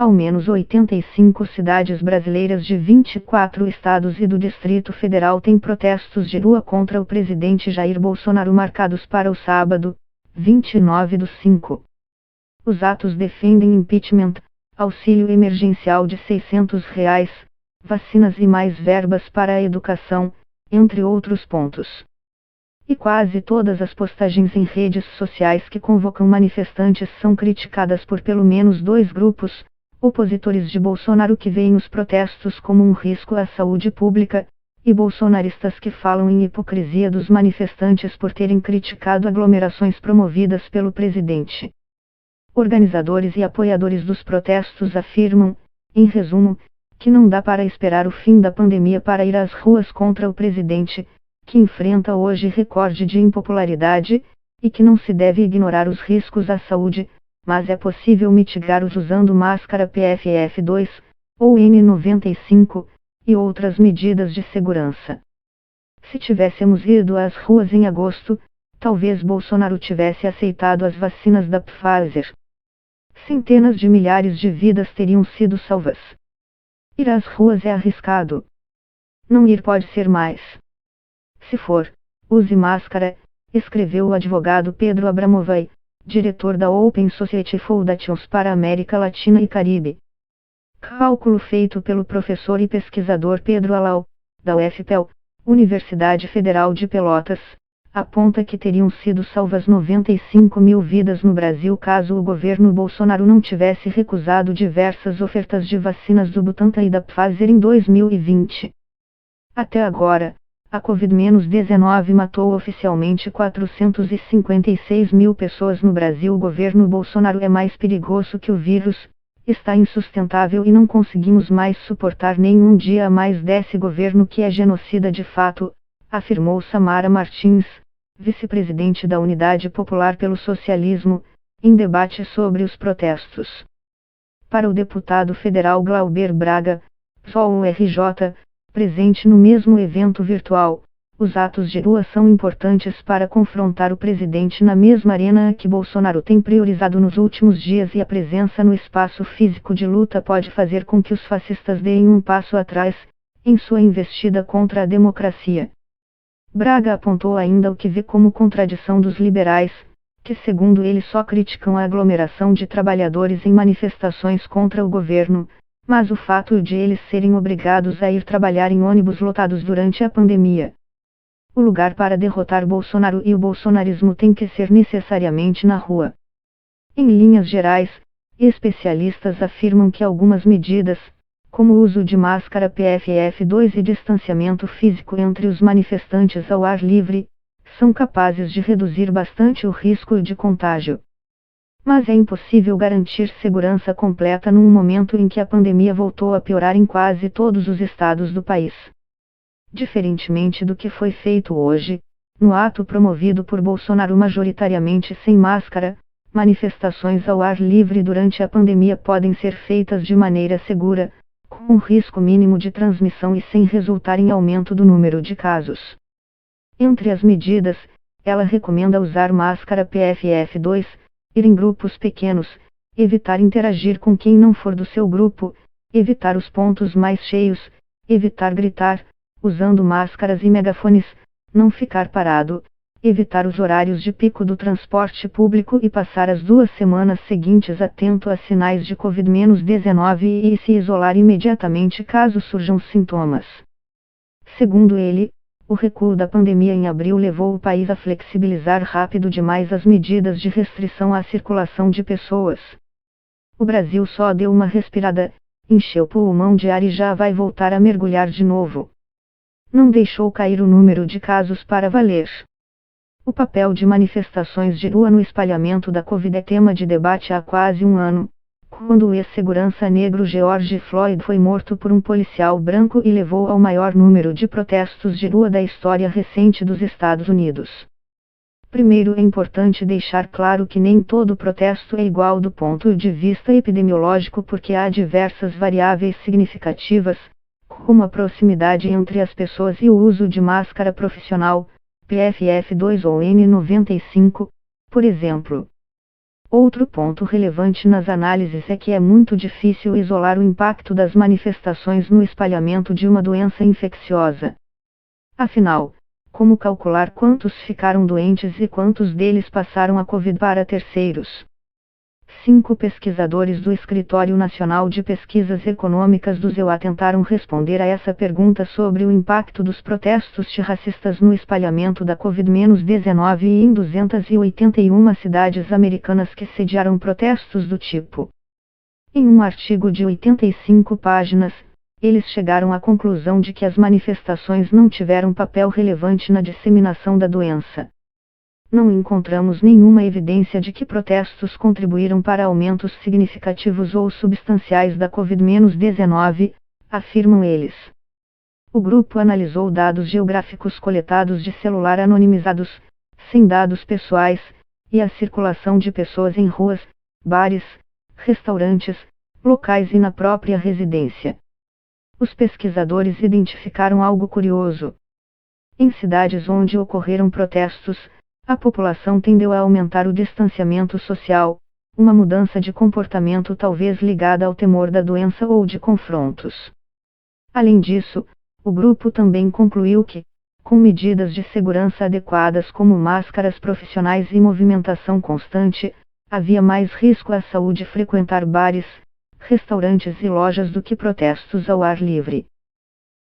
Ao menos 85 cidades brasileiras de 24 estados e do Distrito Federal têm protestos de rua contra o presidente Jair Bolsonaro marcados para o sábado, 29/5. Os atos defendem impeachment, auxílio emergencial de R$ 600, vacinas e mais verbas para a educação, entre outros pontos. E quase todas as postagens em redes sociais que convocam manifestantes são criticadas por pelo menos dois grupos, opositores de Bolsonaro que veem os protestos como um risco à saúde pública, e bolsonaristas que falam em hipocrisia dos manifestantes por terem criticado aglomerações promovidas pelo presidente. Organizadores e apoiadores dos protestos afirmam, em resumo, que não dá para esperar o fim da pandemia para ir às ruas contra o presidente, que enfrenta hoje recorde de impopularidade, e que não se deve ignorar os riscos à saúde, mas é possível mitigá-los usando máscara PFF2, ou N95, e outras medidas de segurança. Se tivéssemos ido às ruas em agosto, talvez Bolsonaro tivesse aceitado as vacinas da Pfizer. Centenas de milhares de vidas teriam sido salvas. Ir às ruas é arriscado. Não ir pode ser mais. Se for, use máscara, escreveu o advogado Pedro Abramovay, diretor da Open Society Foundations para a América Latina e Caribe. Cálculo feito pelo professor e pesquisador Pedro Alau, da UFPEL, Universidade Federal de Pelotas, aponta que teriam sido salvas 95 mil vidas no Brasil caso o governo Bolsonaro não tivesse recusado diversas ofertas de vacinas do Butantan e da Pfizer em 2020. Até agora, a Covid-19 matou oficialmente 456 mil pessoas no Brasil. O governo Bolsonaro é mais perigoso que o vírus, está insustentável e não conseguimos mais suportar nenhum dia a mais desse governo que é genocida de fato, afirmou Samara Martins, vice-presidente da Unidade Popular pelo Socialismo, em debate sobre os protestos. Para o deputado federal Glauber Braga, PSOL-RJ, presente no mesmo evento virtual, os atos de rua são importantes para confrontar o presidente na mesma arena que Bolsonaro tem priorizado nos últimos dias, e a presença no espaço físico de luta pode fazer com que os fascistas deem um passo atrás, em sua investida contra a democracia. Braga apontou ainda o que vê como contradição dos liberais, que segundo ele só criticam a aglomeração de trabalhadores em manifestações contra o governo, mas o fato de eles serem obrigados a ir trabalhar em ônibus lotados durante a pandemia. O lugar para derrotar Bolsonaro e o bolsonarismo tem que ser necessariamente na rua. Em linhas gerais, especialistas afirmam que algumas medidas, como o uso de máscara PFF2 e distanciamento físico entre os manifestantes ao ar livre, são capazes de reduzir bastante o risco de contágio. Mas é impossível garantir segurança completa num momento em que a pandemia voltou a piorar em quase todos os estados do país. Diferentemente do que foi feito hoje, no ato promovido por Bolsonaro majoritariamente sem máscara, manifestações ao ar livre durante a pandemia podem ser feitas de maneira segura, com um risco mínimo de transmissão e sem resultar em aumento do número de casos. Entre as medidas, ela recomenda usar máscara PFF2, ir em grupos pequenos, evitar interagir com quem não for do seu grupo, evitar os pontos mais cheios, evitar gritar, usando máscaras e megafones, não ficar parado, evitar os horários de pico do transporte público e passar as 2 semanas seguintes atento a sinais de Covid-19 e se isolar imediatamente caso surjam sintomas. Segundo ele, o recuo da pandemia em abril levou o país a flexibilizar rápido demais as medidas de restrição à circulação de pessoas. O Brasil só deu uma respirada, encheu o pulmão de ar e já vai voltar a mergulhar de novo. Não deixou cair o número de casos para valer. O papel de manifestações de rua no espalhamento da Covid é tema de debate há quase um ano, quando o ex-segurança negro George Floyd foi morto por um policial branco e levou ao maior número de protestos de rua da história recente dos Estados Unidos. Primeiro, é importante deixar claro que nem todo protesto é igual do ponto de vista epidemiológico, porque há diversas variáveis significativas, como a proximidade entre as pessoas e o uso de máscara profissional, PFF2 ou N95, por exemplo. Outro ponto relevante nas análises é que é muito difícil isolar o impacto das manifestações no espalhamento de uma doença infecciosa. Afinal, como calcular quantos ficaram doentes e quantos deles passaram a Covid para terceiros? 5 pesquisadores do Escritório Nacional de Pesquisas Econômicas do ZEUA tentaram responder a essa pergunta sobre o impacto dos protestos antirracistas no espalhamento da Covid-19 em 281 cidades americanas que sediaram protestos do tipo. Em um artigo de 85 páginas, eles chegaram à conclusão de que as manifestações não tiveram papel relevante na disseminação da doença. Não encontramos nenhuma evidência de que protestos contribuíram para aumentos significativos ou substanciais da Covid-19, afirmam eles. O grupo analisou dados geográficos coletados de celular anonimizados, sem dados pessoais, e a circulação de pessoas em ruas, bares, restaurantes, locais e na própria residência. Os pesquisadores identificaram algo curioso. Em cidades onde ocorreram protestos, a população tendeu a aumentar o distanciamento social, uma mudança de comportamento talvez ligada ao temor da doença ou de confrontos. Além disso, o grupo também concluiu que, com medidas de segurança adequadas como máscaras profissionais e movimentação constante, havia mais risco à saúde frequentar bares, restaurantes e lojas do que protestos ao ar livre.